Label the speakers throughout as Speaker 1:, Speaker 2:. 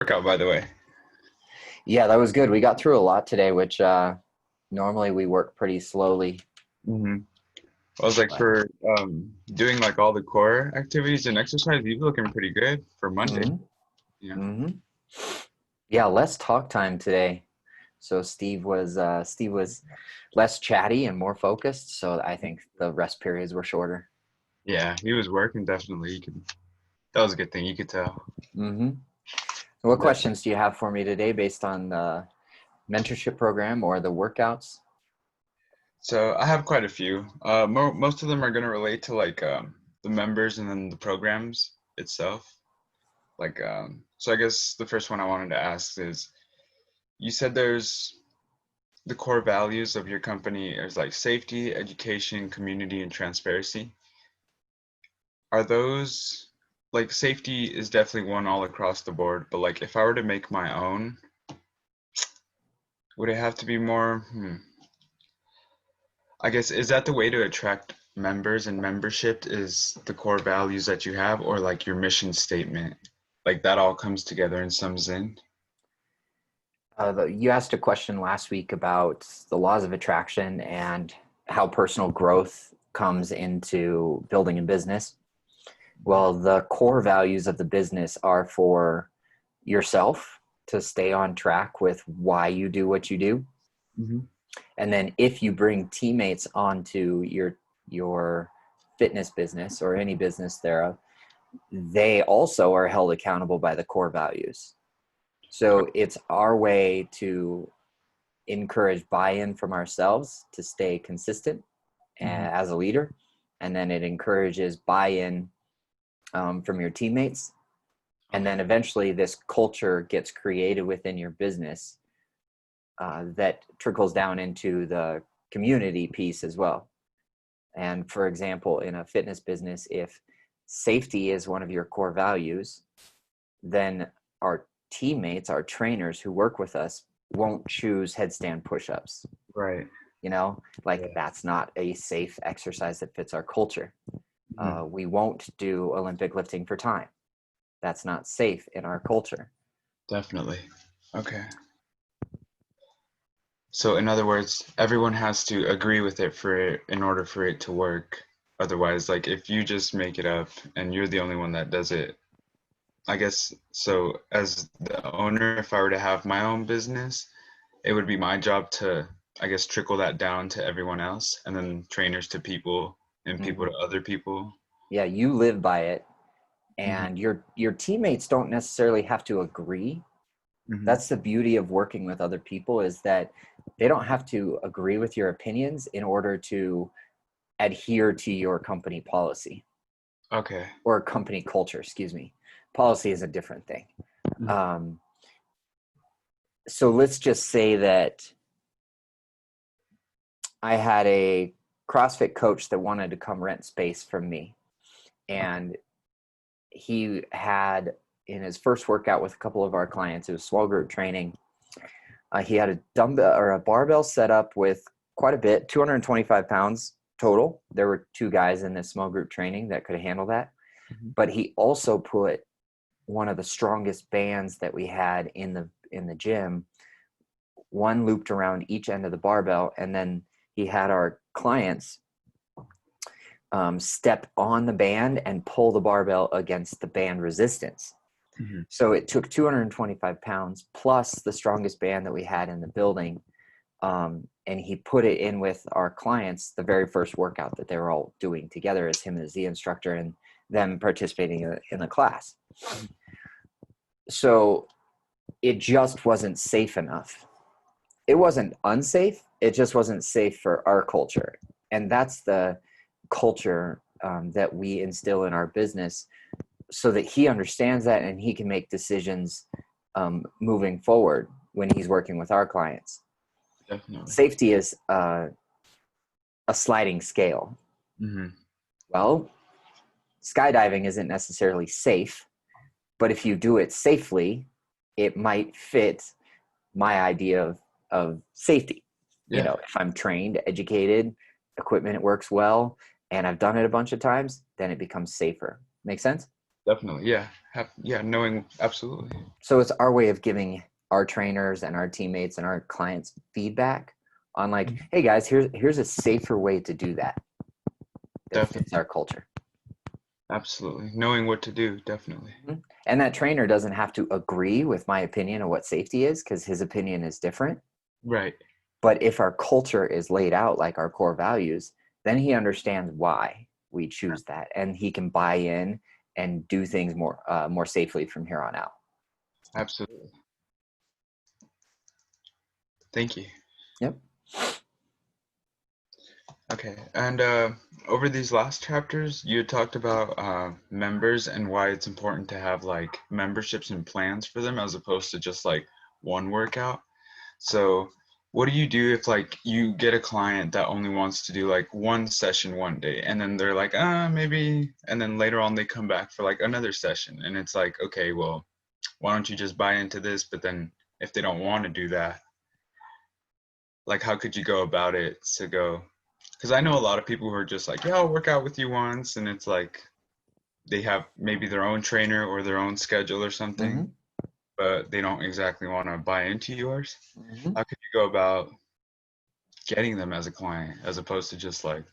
Speaker 1: Workout, by the way.
Speaker 2: Yeah, that was good. We got through a lot today, which normally we work pretty slowly.
Speaker 1: hmm I was like
Speaker 2: But
Speaker 1: for doing like all the core activities and exercise, you're looking pretty good for Monday.
Speaker 2: hmm
Speaker 1: Yeah.
Speaker 2: hmm yeah, less talk time today. So Steve was less chatty and more focused. So I think the rest periods were shorter.
Speaker 1: Yeah, he was working definitely. You could that was a good thing. You could tell.
Speaker 2: hmm What
Speaker 1: Definitely.
Speaker 2: questions do you have for me today based on the mentorship program or the workouts?
Speaker 1: So I have quite a few. Most of them are gonna relate to like the members and then the programs itself. So I guess the first one I wanted to ask is, you said there's the core values of your company is like safety, education, community, and transparency. Are those like safety is definitely one all across the board, but like if I were to make my own, would it have to be more? I guess is that the way to attract members and membership is the core values that you have, or like your mission statement, like that all comes together and sums in?
Speaker 2: You asked a question last week about the laws of attraction and how personal growth comes into building a business. Well, the core values of the business are for yourself to stay on track with why you do what you do.
Speaker 1: hmm
Speaker 2: And then if you bring teammates onto your fitness business or any business thereof, they also are held accountable by the core values. So it's our way to encourage buy-in from ourselves to stay consistent
Speaker 1: hmm
Speaker 2: as a leader. And then it encourages buy-in from your teammates. And
Speaker 1: Okay.
Speaker 2: then eventually this culture gets created within your business that trickles down into the community piece as well. And for example, in a fitness business, if safety is one of your core values, then our teammates, our trainers who work with us, won't choose headstand push-ups.
Speaker 1: Right.
Speaker 2: Like
Speaker 1: Yeah.
Speaker 2: that's not a safe exercise that fits our culture.
Speaker 1: Mhm.
Speaker 2: We won't do Olympic lifting for time. That's not safe in our culture.
Speaker 1: Definitely. Okay. So in other words, everyone has to agree with it for it in order for it to work. Otherwise, like if you just make it up and you're the only one that does it, I guess so as the owner, if I were to have my own business, it would be my job to, I guess, trickle that down to everyone else and then trainers to people and people
Speaker 2: hmm
Speaker 1: to other people.
Speaker 2: Yeah, you live by it,
Speaker 1: hmm
Speaker 2: and your teammates don't necessarily have to agree.
Speaker 1: hmm
Speaker 2: That's the beauty of working with other people, is that they don't have to agree with your opinions in order to adhere to your company policy
Speaker 1: Okay.
Speaker 2: or company culture. Excuse me. Policy is a different thing.
Speaker 1: Mhm.
Speaker 2: Um, so let's just say that I had a CrossFit coach that wanted to come rent space from me,
Speaker 1: Okay.
Speaker 2: and he had, in his first workout with a couple of our clients, it was small group training. He had a dumbbell or a barbell set up with quite a bit, 225 pounds total. There were two guys in this small group training that could handle that.
Speaker 1: Mhm.
Speaker 2: But he also put one of the strongest bands that we had in the gym, one looped around each end of the barbell, and then he had our clients step on the band and pull the barbell against the band resistance.
Speaker 1: Mhm.
Speaker 2: So it took 225 pounds plus the strongest band that we had in the building. And he put it in with our clients, the very first workout that they were all doing together as him as the instructor and them participating in the class. So it just wasn't safe enough. It wasn't unsafe. It just wasn't safe for our culture. And that's the culture that we instill in our business, so that he understands that and he can make decisions moving forward when he's working with our clients.
Speaker 1: Definitely.
Speaker 2: Safety is a sliding scale.
Speaker 1: hmm
Speaker 2: Well, skydiving isn't necessarily safe, but if you do it safely, it might fit my idea of safety.
Speaker 1: Yeah.
Speaker 2: If I'm trained, educated, equipment works well, and I've done it a bunch of times, then it becomes safer. Make sense?
Speaker 1: Definitely. Yeah. Knowing. Absolutely.
Speaker 2: So it's our way of giving our trainers and our teammates and our clients feedback on like,
Speaker 1: Mhm.
Speaker 2: hey guys, here's a safer way to do that fits
Speaker 1: Definitely.
Speaker 2: our culture.
Speaker 1: Absolutely. Knowing what to do. Definitely.
Speaker 2: Mhm. And that trainer doesn't have to agree with my opinion of what safety is because his opinion is different.
Speaker 1: Right.
Speaker 2: But if our culture is laid out like our core values, then he understands why we choose that, and he can buy in and do things more safely from here on out.
Speaker 1: Absolutely. Thank you.
Speaker 2: Yep.
Speaker 1: Okay. And over these last chapters, you had talked about members and why it's important to have like memberships and plans for them as opposed to just like one workout. So, what do you do if like you get a client that only wants to do like one session one day and then they're like, maybe, and then later on they come back for like another session and it's like, okay, well, why don't you just buy into this? But then if they don't want to do that, like how could you go about it to go? Because I know a lot of people who are just like, yeah, I'll work out with you once, and it's like they have maybe their own trainer or their own schedule or something,
Speaker 2: Mm-hmm.
Speaker 1: but they don't exactly want to buy into yours.
Speaker 2: Mm-hmm.
Speaker 1: How could you go about getting them as a client as opposed to just like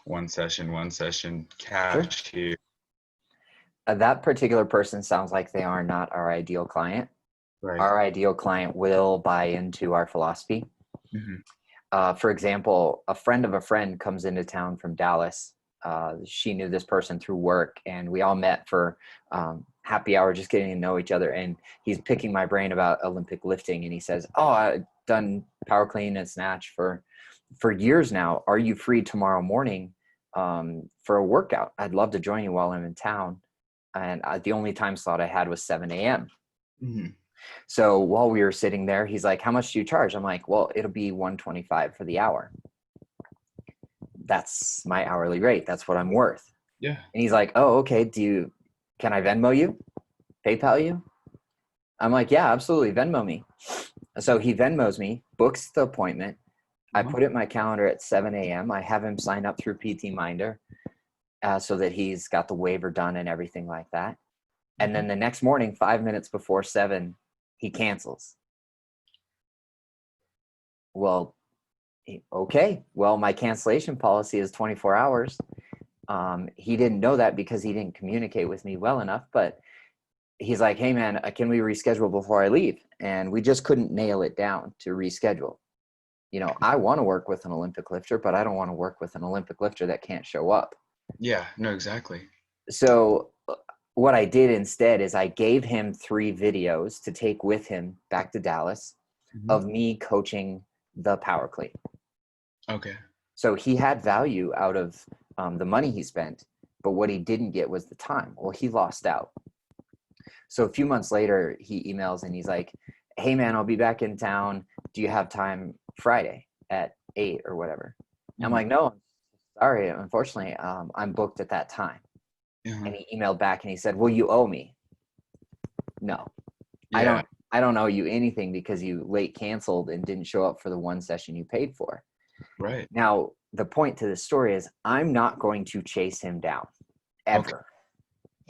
Speaker 1: one session,
Speaker 2: Sure.
Speaker 1: cash here?
Speaker 2: That particular person sounds like they are not our ideal client.
Speaker 1: Right.
Speaker 2: Our ideal client will buy into our philosophy.
Speaker 1: Hmm.
Speaker 2: For example, a friend of a friend comes into town from Dallas. She knew this person through work, and we all met for happy hour, just getting to know each other. And he's picking my brain about Olympic lifting, and he says, "Oh, I've done power clean and snatch for years now. Are you free tomorrow morning for a workout? I'd love to join you while I'm in town." And the only time slot I had was 7 a.m.
Speaker 1: Hmm.
Speaker 2: So while we were sitting there, he's like, "How much do you charge?" I'm like, "Well, it'll be 125 for the hour. That's my hourly rate. That's what I'm worth."
Speaker 1: Yeah.
Speaker 2: And he's like, "Oh, okay. Can I Venmo you? PayPal you?" I'm like, "Yeah, absolutely. Venmo me." So he Venmos me, books the appointment. I
Speaker 1: Uh-huh.
Speaker 2: put it in my calendar at 7 a.m. I have him sign up through PT Minder so that he's got the waiver done and everything like that. And
Speaker 1: Hmm.
Speaker 2: then the next morning, 5 minutes before 7, he cancels. Well, okay. Well, my cancellation policy is 24 hours. He didn't know that because he didn't communicate with me well enough, but he's like, "Hey man, can we reschedule before I leave?" And we just couldn't nail it down to reschedule. I want to work with an Olympic lifter, but I don't want to work with an Olympic lifter that can't show up.
Speaker 1: Yeah. No, exactly.
Speaker 2: So what I did instead is I gave him 3 videos to take with him back to Dallas
Speaker 1: Hmm.
Speaker 2: of me coaching the power clean.
Speaker 1: Okay.
Speaker 2: So he had value out of the money he spent, but what he didn't get was the time. Well, he lost out. So a few months later, he emails and he's like, "Hey man, I'll be back in town. Do you have time Friday at 8 or whatever?" I'm
Speaker 1: Hmm.
Speaker 2: like, "No, sorry. Unfortunately, I'm booked at that time."
Speaker 1: Uh-huh.
Speaker 2: And he emailed back and he said, "Well, you owe me." No, I
Speaker 1: Yeah.
Speaker 2: don't. I don't owe you anything because you late canceled and didn't show up for the one session you paid for.
Speaker 1: Right.
Speaker 2: Now, the point to this story is I'm not going to chase him down
Speaker 1: Okay.
Speaker 2: ever.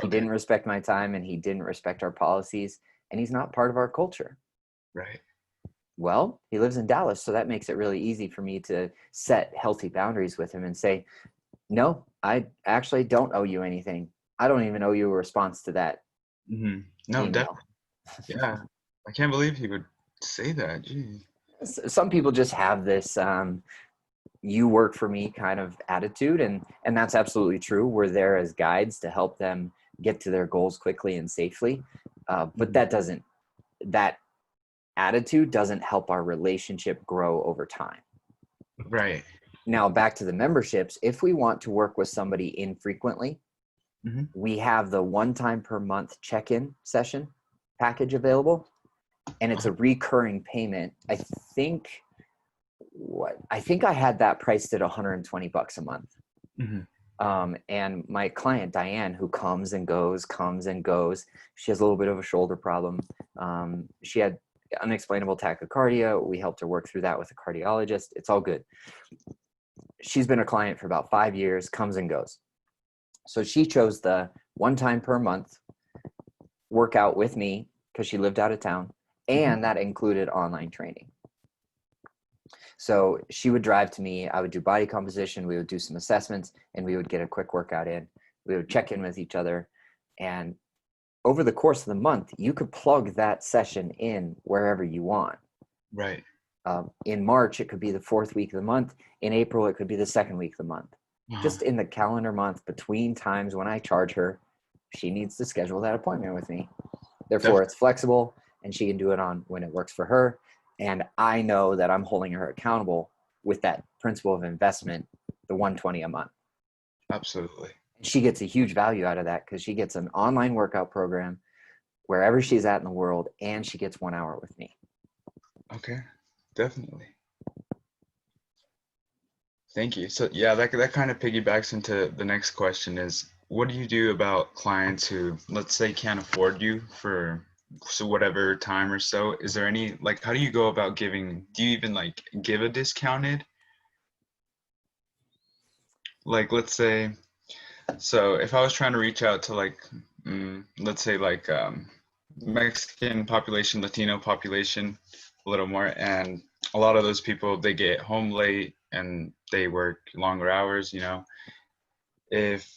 Speaker 2: He
Speaker 1: Okay.
Speaker 2: didn't respect my time and he didn't respect our policies, and he's not part of our culture.
Speaker 1: Right.
Speaker 2: Well, he lives in Dallas, so that makes it really easy for me to set healthy boundaries with him and say, "No, I actually don't owe you anything. I don't even owe you a response to that
Speaker 1: Hmm. No,
Speaker 2: email."
Speaker 1: definitely. Yeah. I can't believe he would say that. Gee.
Speaker 2: Some people just have this "you work for me" kind of attitude, and that's absolutely true. We're there as guides to help them get to their goals quickly and safely, but
Speaker 1: Mhm.
Speaker 2: that attitude doesn't help our relationship grow over time.
Speaker 1: Right.
Speaker 2: Now back to the memberships. If we want to work with somebody infrequently,
Speaker 1: Hmm.
Speaker 2: we have the 1 time per month check-in session package available, and it's a recurring payment. I think I had that priced at $120 a month.
Speaker 1: Hmm.
Speaker 2: And my client Diane, who comes and goes, she has a little bit of a shoulder problem. She had unexplainable tachycardia. We helped her work through that with a cardiologist. It's all good. She's been a client for about 5 years, comes and goes. So she chose the one time per month, work out with me because she lived out of town, and that included online training. So she would drive to me, I would do body composition, we would do some assessments, and we would get a quick workout in. We would check in with each other. And over the course of the month, you could plug that session in wherever you want.
Speaker 1: Right.
Speaker 2: In March, it could be the 4th week of the month. In April, it could be the 2nd week of the month. Just in the calendar month between times when I charge her, she needs to schedule that appointment with me. Therefore, it's flexible, and she can do it on when it works for her. And I know that I'm holding her accountable with that principle of investment, the $120 a month.
Speaker 1: Absolutely.
Speaker 2: And she gets a huge value out of that because she gets an online workout program wherever she's at in the world, and she gets 1 hour with me.
Speaker 1: Okay, definitely. Thank you. So yeah, that kind of piggybacks into the next question is, what do you do about clients who, let's say, can't afford you for whatever time or so? Is there any, like, how do you go about giving, do you even like give a discounted? Like, let's say, so if I was trying to reach out to like, let's say like Mexican population, Latino population, a little more, and a lot of those people, they get home late and they work longer hours, you know. If,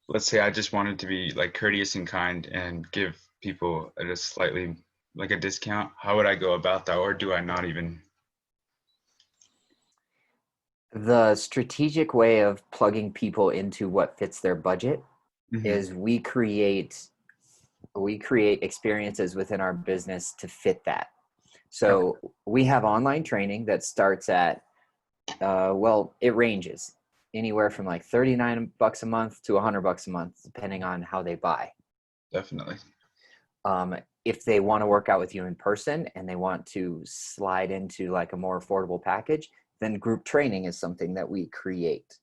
Speaker 1: let's say, I just wanted to be like courteous and kind and give people at a slightly like a discount, how would I go about that? Or do I not even?
Speaker 2: The strategic way of plugging people into what fits their budget is we create experiences within our business to fit that. So we have online training that starts at, well, it ranges anywhere from like $39 a month to $100 a month, depending on how they buy.
Speaker 1: Definitely.
Speaker 2: If they want to work out with you in person and they want to slide into like a more affordable package, then group training is something that we create.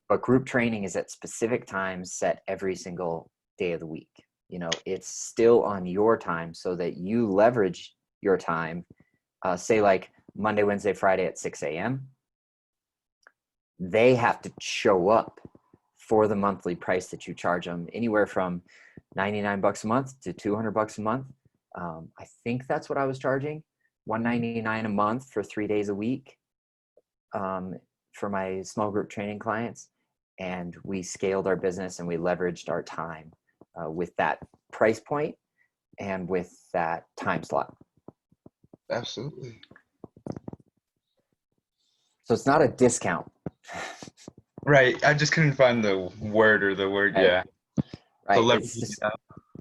Speaker 2: But group training is at specific times set every single day of the week. You know, it's still on your time so that you leverage your time. Say like Monday, Wednesday, Friday at 6 a.m. They have to show up for the monthly price that you charge them, anywhere from $99 a month to $200 a month. I think that's what I was charging, $199 a month for 3 days a week for my small group training clients. And we scaled our business and we leveraged our time with that price point and with that time slot.
Speaker 1: Absolutely.
Speaker 2: So it's not a discount.
Speaker 1: Right. I just couldn't find the word or the word.
Speaker 2: Right.
Speaker 1: Yeah.
Speaker 2: Right.
Speaker 1: So
Speaker 2: It's just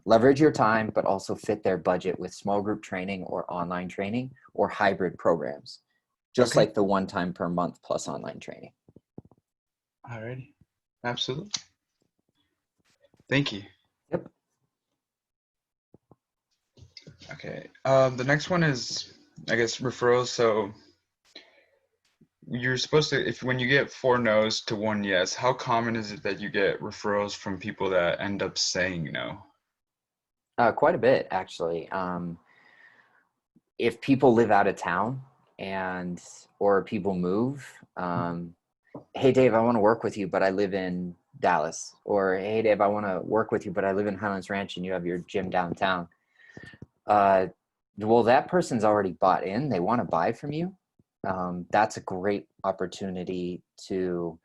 Speaker 2: leverage your time, but also fit their budget with small group training or online training or hybrid programs, just like the 1 time per month plus online training.
Speaker 1: Alrighty. Absolutely. Thank you.
Speaker 2: Yep.
Speaker 1: Okay. The next one is, I guess, referrals. So you're supposed to, if when you get 4 no's to 1 yes, how common is it that you get referrals from people that end up saying no?
Speaker 2: Quite a bit, actually. If people live out of town or people move, hey Dave, I want to work with you, but I live in Dallas. Or hey Dave, I want to work with you, but I live in Highlands Ranch and you have your gym downtown. Well, that person's already bought in. They want to buy from you. That's a great opportunity to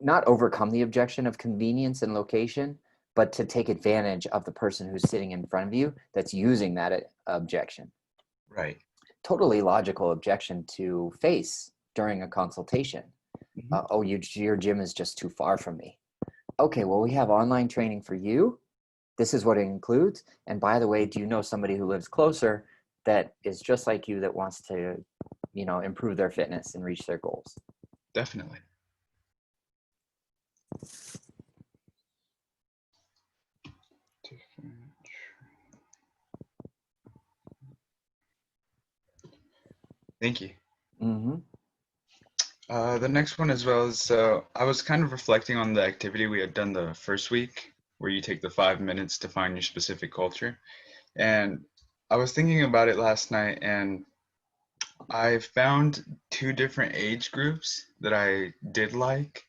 Speaker 2: not overcome the objection of convenience and location, but to take advantage of the person who's sitting in front of you that's using that objection.
Speaker 1: Right.
Speaker 2: Totally logical objection to face during a consultation. Oh, your gym is just too far from me. Okay, well, we have online training for you. This is what it includes. And by the way, do you know somebody who lives closer that is just like you that wants to, you know, improve their fitness and reach their goals?
Speaker 1: Definitely. Thank you. The next one as well is, so I was kind of reflecting on the activity we had done the first week, where you take the 5 minutes to find your specific culture. And I was thinking about it last night, and I found 2 different age groups that I did like.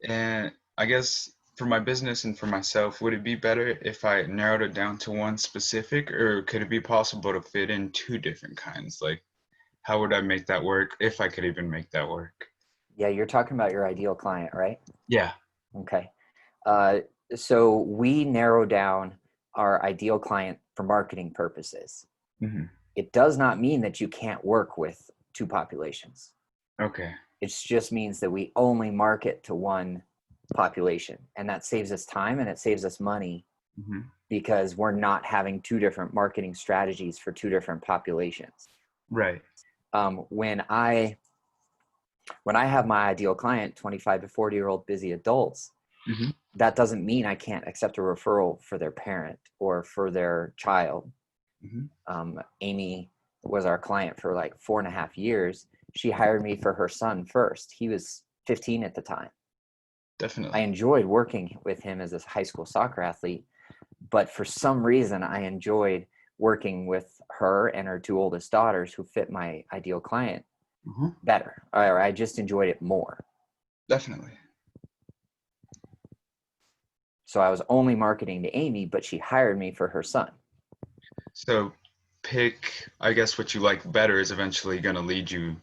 Speaker 1: And I guess for my business and for myself, would it be better if I narrowed it down to one specific, or could it be possible to fit in two different kinds? Like, how would I make that work if I could even make that work?
Speaker 2: Yeah, you're talking about your ideal client, right?
Speaker 1: Yeah.
Speaker 2: Okay. Uh, so we narrow down our ideal client for marketing purposes.
Speaker 1: Hmm.
Speaker 2: It does not mean that you can't work with two populations.
Speaker 1: Okay.
Speaker 2: It just means that we only market to one population, and that saves us time and it saves us money
Speaker 1: Hmm.
Speaker 2: because we're not having two different marketing strategies for two different populations.
Speaker 1: Right.
Speaker 2: When I have my ideal client, 25 to 40-year-old busy adults,
Speaker 1: Hmm.
Speaker 2: that doesn't mean I can't accept a referral for their parent or for their child.
Speaker 1: Hmm.
Speaker 2: Amy was our client for like 4.5 years. She hired me for her son first. He was 15 at the time. I
Speaker 1: Definitely.
Speaker 2: enjoyed working with him as a high school soccer athlete, but for some reason I enjoyed working with her and her two oldest daughters who fit my ideal client
Speaker 1: Hmm.
Speaker 2: better, or I just enjoyed it more.
Speaker 1: Definitely.
Speaker 2: So I was only marketing to Amy, but she hired me for her son.
Speaker 1: So pick, I guess what you like better is eventually going to lead you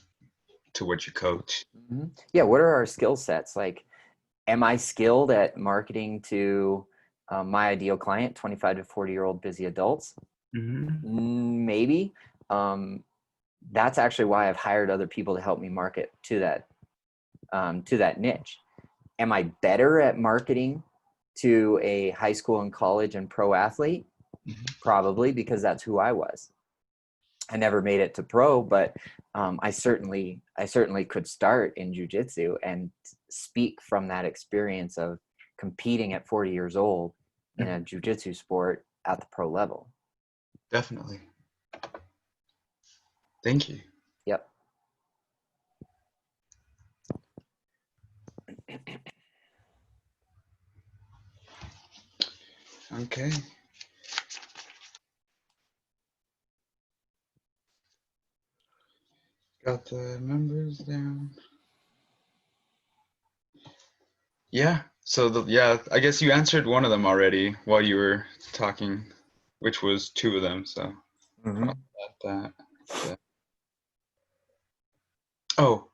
Speaker 1: to what you coach.
Speaker 2: Mm-hmm. Yeah, what are our skill sets? Like, am I skilled at marketing to my ideal client, 25 to 40-year-old busy adults?
Speaker 1: Hmm.
Speaker 2: Maybe. Um, that's actually why I've hired other people to help me market to that niche. Am I better at marketing to a high school and college and pro athlete?
Speaker 1: Hmm.
Speaker 2: Probably, because that's who I was. I never made it to pro, but I certainly could start in jujitsu and speak from that experience of competing at 40 years old in a
Speaker 1: Hmm.
Speaker 2: jujitsu sport at the pro level.
Speaker 1: Definitely. Thank you.
Speaker 2: Yep.
Speaker 1: Okay. Got the numbers down. Yeah. So yeah, I guess you answered one of them already while you were talking, which was two of them. So
Speaker 2: Mm-hmm.
Speaker 1: cross that. Yeah. Oh,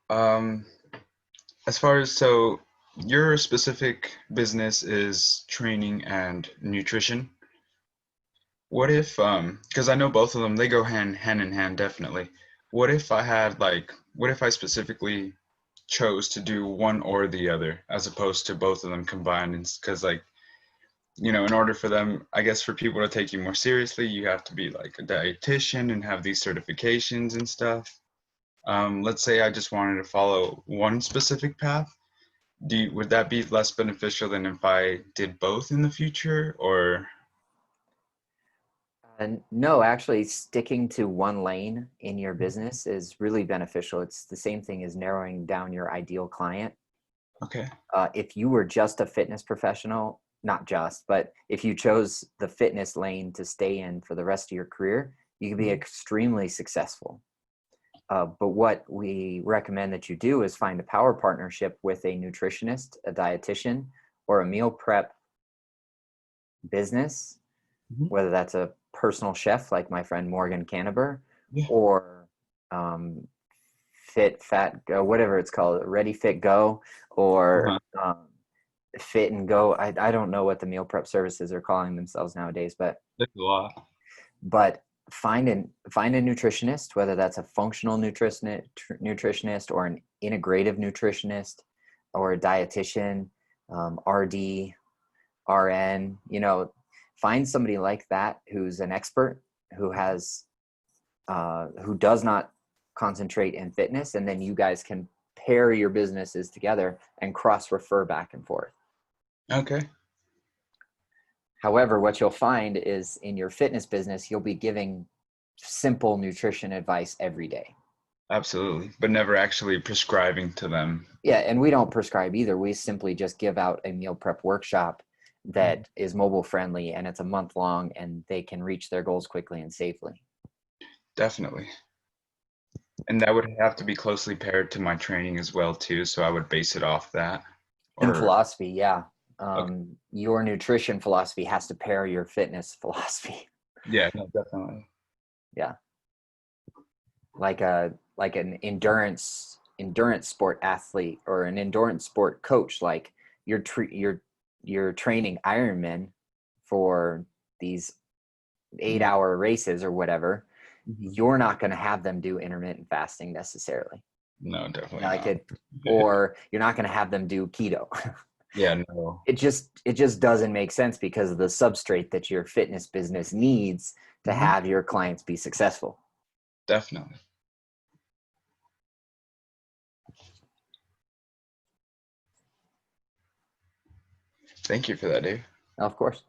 Speaker 1: as far as so your specific business is training and nutrition. What if because I know both of them, they go hand in hand definitely. What if I had like what if I specifically chose to do one or the other as opposed to both of them combined? Because like in order for them, I guess for people to take you more seriously, you have to be like a dietitian and have these certifications and stuff. Let's say I just wanted to follow one specific path. Would that be less beneficial than if I did both in the future, or?
Speaker 2: And no, actually, sticking to one lane in your
Speaker 1: Mhm.
Speaker 2: business is really beneficial. It's the same thing as narrowing down your ideal client.
Speaker 1: Okay.
Speaker 2: If you were just a fitness professional, not just, but if you chose the fitness lane to stay in for the rest of your career, you could be
Speaker 1: Mhm.
Speaker 2: extremely successful. But what we recommend that you do is find a power partnership with a nutritionist, a dietitian, or a meal prep business,
Speaker 1: Mhm.
Speaker 2: whether that's a personal chef like my friend Morgan Cannaber,
Speaker 1: Yeah.
Speaker 2: or um, Fit, Fat, Go, whatever it's called, Ready, Fit, Go, or
Speaker 1: Uh-huh.
Speaker 2: Fit and Go. I don't know what the meal prep services are calling themselves nowadays,
Speaker 1: That's a lot.
Speaker 2: but find a nutritionist, whether that's a functional nutritionist or an integrative nutritionist or a dietitian, RD, RN. Find somebody like that who's an expert, who does not concentrate in fitness, and then you guys can pair your businesses together and cross refer back and forth.
Speaker 1: Okay.
Speaker 2: However, what you'll find is in your fitness business, you'll be giving simple nutrition advice every day.
Speaker 1: Absolutely. But never actually prescribing to them.
Speaker 2: Yeah, and we don't prescribe either. We simply just give out a meal prep workshop
Speaker 1: Mhm.
Speaker 2: that is mobile friendly, and it's a month long, and they can reach their goals quickly and safely.
Speaker 1: Definitely. And that would have to be closely paired to my training as well too, so I would base it off that.
Speaker 2: In
Speaker 1: Or
Speaker 2: philosophy, yeah.
Speaker 1: okay.
Speaker 2: Your nutrition philosophy has to pair your fitness philosophy.
Speaker 1: Yeah, no, definitely.
Speaker 2: Yeah. Like an endurance sport athlete or an endurance sport coach, like you're training Ironman for these 8-hour races or whatever.
Speaker 1: Mhm.
Speaker 2: You're not going to have them do intermittent fasting necessarily.
Speaker 1: No, definitely
Speaker 2: Like
Speaker 1: not.
Speaker 2: it, or you're not going to have them do keto.
Speaker 1: Yeah, no.
Speaker 2: It just doesn't make sense because of the substrate that your fitness business needs to
Speaker 1: Mhm.
Speaker 2: have your clients be successful.
Speaker 1: Definitely. Thank you for that, Dave.
Speaker 2: Of course.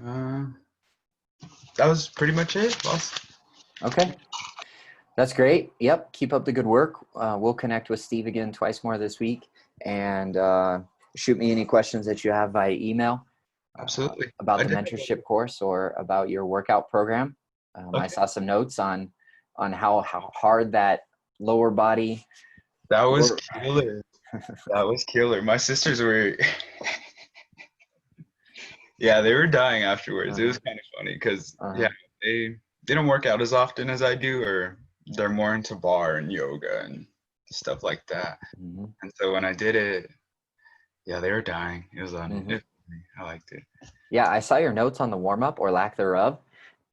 Speaker 1: Uh, that was pretty much it, boss.
Speaker 2: Okay. That's great. Yep. Keep up the good work. We'll connect with Steve again twice more this week, and shoot me any questions that you have via email
Speaker 1: Absolutely.
Speaker 2: about
Speaker 1: I
Speaker 2: the
Speaker 1: did.
Speaker 2: mentorship course or about your workout program. I
Speaker 1: Okay.
Speaker 2: saw some notes on how hard that lower body
Speaker 1: That was
Speaker 2: core.
Speaker 1: killer. That was killer. My sisters were, yeah, they were dying afterwards. It was
Speaker 2: Uh-huh,
Speaker 1: kind of funny because, yeah,
Speaker 2: uh-huh.
Speaker 1: they don't work out as often as I do, or they're more into bar and yoga and stuff like that.
Speaker 2: Mm-hmm.
Speaker 1: And so when I did it, yeah, they were dying. It was on
Speaker 2: Mm-hmm.
Speaker 1: it. I liked it.
Speaker 2: Yeah, I saw your notes on the warm up or lack thereof.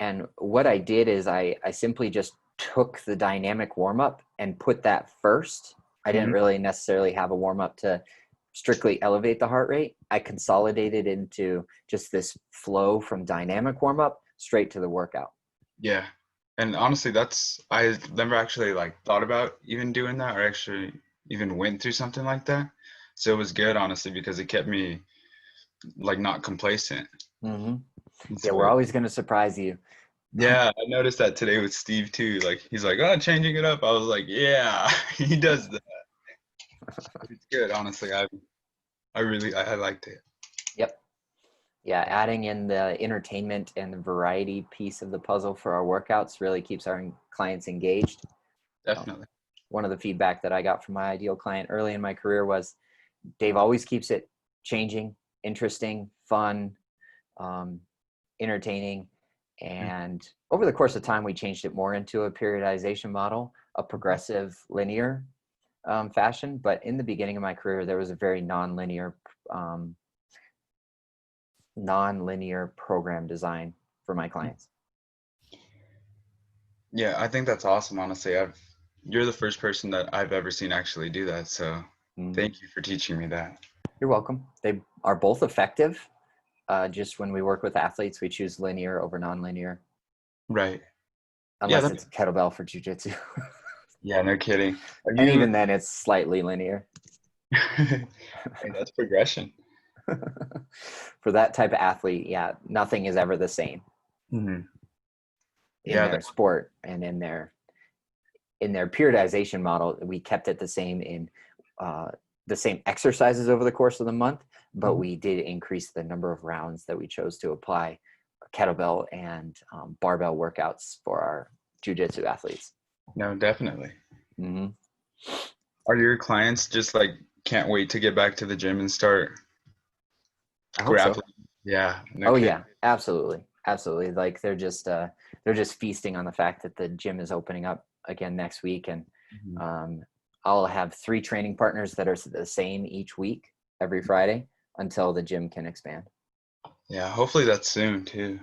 Speaker 2: And what I did is I simply just took the dynamic warm up and put that first. I didn't
Speaker 1: Mhm.
Speaker 2: really necessarily have a warm up to strictly elevate the heart rate. I consolidated into just this flow from dynamic warm up straight to the workout.
Speaker 1: Yeah. And honestly, I never actually like thought about even doing that or actually even went through something like that. So it was good, honestly, because it kept me like not complacent.
Speaker 2: Mm-hmm.
Speaker 1: And
Speaker 2: Yeah,
Speaker 1: so
Speaker 2: we're always going to surprise you.
Speaker 1: yeah, I noticed that today with Steve too. Like he's like, oh, changing it up. I was like, yeah, he does that. It's good, honestly. I liked it.
Speaker 2: Yep. Yeah, adding in the entertainment and the variety piece of the puzzle for our workouts really keeps our clients engaged. Um,
Speaker 1: Definitely.
Speaker 2: one of the feedback that I got from my ideal client early in my career was Dave always keeps it changing, interesting, fun, um, entertaining. And over the course of time, we changed it more into a periodization model, a progressive linear fashion. But in the beginning of my career, there was a very um, non-linear program design for my clients.
Speaker 1: Yeah, I think that's awesome, honestly. You're the first person that I've ever seen actually do that. So
Speaker 2: Mhm.
Speaker 1: thank you for teaching me that.
Speaker 2: You're welcome. They are both effective. Just when we work with athletes, we choose linear over non-linear,
Speaker 1: Right. Yeah,
Speaker 2: unless it's a kettlebell for jujitsu.
Speaker 1: yeah, no kidding. Have
Speaker 2: And
Speaker 1: you
Speaker 2: even then, it's slightly linear.
Speaker 1: hey, that's progression.
Speaker 2: For that type of athlete, yeah, nothing is ever the same
Speaker 1: Hmm.
Speaker 2: in
Speaker 1: Yeah,
Speaker 2: their sport and in their periodization model. We kept it the same in the same exercises over the course of the month, but
Speaker 1: mhm.
Speaker 2: we did increase the number of rounds that we chose to apply kettlebell and barbell workouts for our jujitsu athletes.
Speaker 1: No, definitely.
Speaker 2: Mm-hmm.
Speaker 1: Are your clients just like can't wait to get back to the gym and start
Speaker 2: I hope so.
Speaker 1: grappling? Yeah, no
Speaker 2: Oh
Speaker 1: kidding.
Speaker 2: yeah, absolutely, absolutely. Like they're just feasting on the fact that the gym is opening up again next week, and
Speaker 1: Mhm.
Speaker 2: um, I'll have 3 training partners that are the same each week, every Friday, until the gym can expand.
Speaker 1: Yeah, hopefully that's soon too.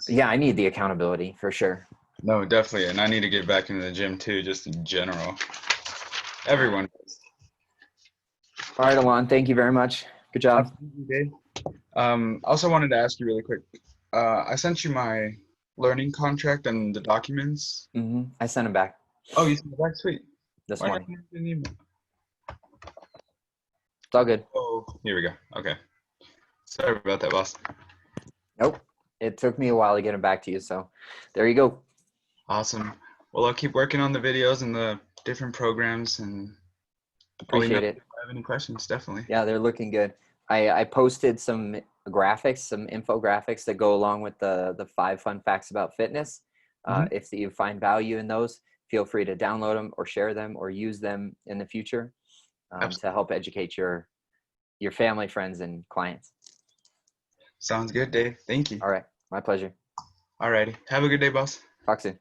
Speaker 2: Yeah, I need the accountability for sure.
Speaker 1: No, definitely. And I need to get back into the gym too, just in general. Everyone does.
Speaker 2: All right, Ilan, thank you very much. Good job.
Speaker 1: Absolutely, Dave. Also wanted to ask you really quick. I sent you my learning contract and the documents.
Speaker 2: I sent him back
Speaker 1: Oh, you sent it back? Sweet.
Speaker 2: this
Speaker 1: Why not
Speaker 2: morning.
Speaker 1: send an email?
Speaker 2: It's all good.
Speaker 1: Oh, here we go. Okay. Sorry about that, boss.
Speaker 2: Nope. It took me a while to get him back to you, so there you go.
Speaker 1: Awesome. Well, I'll keep working on the videos and the different programs and I'll email
Speaker 2: Appreciate
Speaker 1: you
Speaker 2: it.
Speaker 1: if I have any questions, definitely.
Speaker 2: Yeah, they're looking good. I posted some graphics, some infographics that go along with the 5 fun facts about fitness.
Speaker 1: Mhm.
Speaker 2: If you find value in those, feel free to download them or share them or use them in the future to help educate your family, friends, and clients.
Speaker 1: Sounds good, Dave. Thank you.
Speaker 2: All right. My pleasure.
Speaker 1: Alrighty. Have a good day, boss.
Speaker 2: Talk soon.